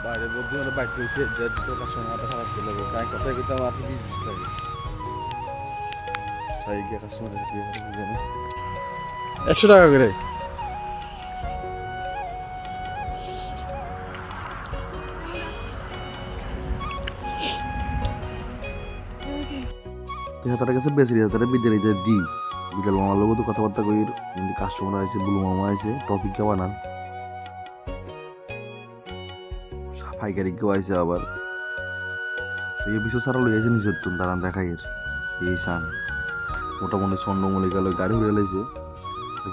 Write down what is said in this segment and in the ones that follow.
বাইরে বলতে মানে বাইক রয়েছে যে তোর সময় মাথা খারাপ করে লাগবে তাই কথায় কিন্তু আমার হাতে 20 লাগে তাই গিয়ে কাস্টমার আছে কি জানে 100 টাকা করে তার কাছে বেশি তারা বিদ্যালয়তে দিই বিদ্যালয় মামার লোক তো কথাবার্তা কই কিন্তু কাস্টমার আছে বুলু মামা আছে টপিক কে বানান পাইকারি কেউ আইসে আবার এই বিষয় সারা লই আছে নিজের তুন দাঁড়ান দেখাই এই সান মোটামুটি স্বর্ণমূলি গেল গাড়ি উড়ে লাইছে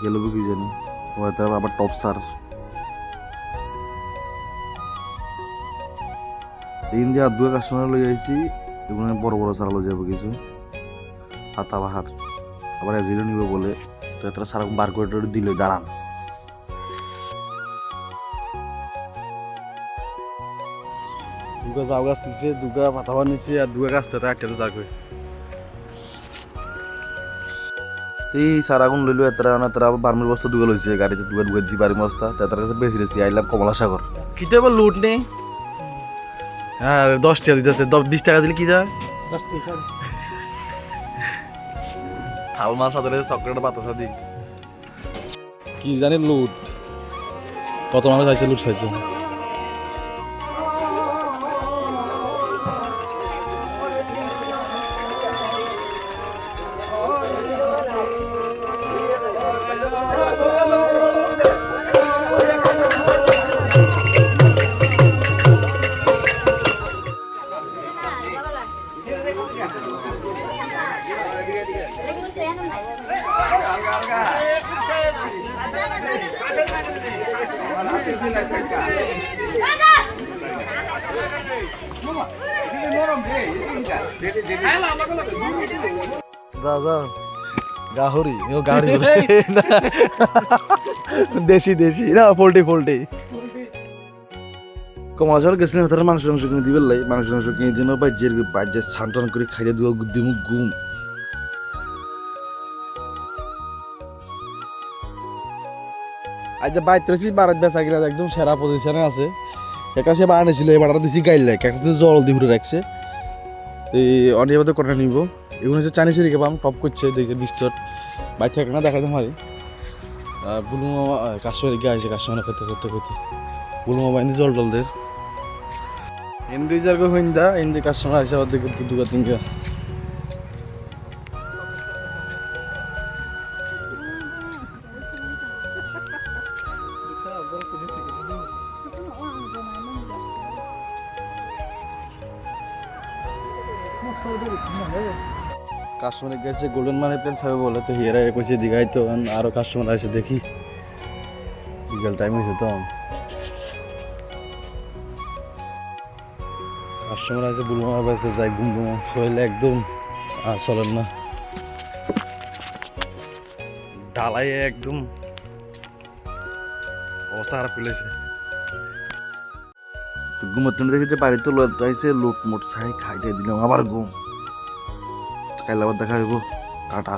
গেল কি জানি ও তারপর আবার টপ সার ইন্ডিয়া দুই কাস্টমার লই আইছি এগুলো বড় বড় সারা লই যাবে কিছু হাতা বাহার আবার এজিরো নিবে বলে তো তারা সারাক্ষণ বার করে দিল দাঁড়ান দুগা যাও গাছ দিচ্ছে দুগা পাতাবার নিচ্ছে আর দুগা গাছ তো একটা যাবে এই সারাগুন লইলো এতরা না তারা বার্মির বস্তা দুগা লইছে গাড়িতে দুগা দুগা জি বার্মির বস্তা তার কাছে বেশি রেছি আইলাম কমলা সাগর কিতে বল লুট নেই হ্যাঁ 10 টাকা দিতেছে 20 টাকা দিলে কি যায় 10 টাকা হালমাল সাথে চকলেট বাতাসা দি কি জানি লুট কত মানুষ আছে লুট সাইছে গাহরি গাহরি দেশি দেশি না পোল্ট্রি কমলা চাল গেছিলাম তারা মাংস কিনে দিবে লাই মাংস কিনে দিন বাজ্যের ছান টান করে খাইয়ে দিব দিমু গুম আজ বাইতে রয়েছি বারাত বেচা কিনা একদম সেরা পজিশনে আছে একটা সে বাড়া নিয়েছিল এই বাড়াটা দিছি গাইল লাগে একটা জল দিয়ে রাখছে এই অনিয়মিত করে নিব এগুলো হচ্ছে চাইনিজ রেখে পাম টপ করছে দেখে বিস্টর বাইর থাকে না দেখাতে পারি আর বুলু মামা কাস্টমার রেখে আসছে কাস্টমার করতে বুলু মামা এনে জল টল দেয় হিন্দি যার হিন্দা হিন্দি কাস্টমার আসে ওর দিকে দুগা তিনগা কাস্টমার গেছে গোল্ডেন মানি প্ল্যান্ট সবাই বলে তো হিয়ারা কইছে দিঘাই তো আরো কাস্টমার আসে দেখি বিকাল টাইম হয়েছে তো কাস্টমার আছে বুলমামা পাইছে যাই গুমগুমা শরীরে একদম চলেন না ঢালাই একদম অবস্থা খারাপ ফেলেছে তো ঘুমাতে দেখেছে বাড়িতে লাইছে লুট মুট ছাই খাই দিয়ে দিলাম আবার ঘুম কাইলে আবার দেখা হইব টাটা।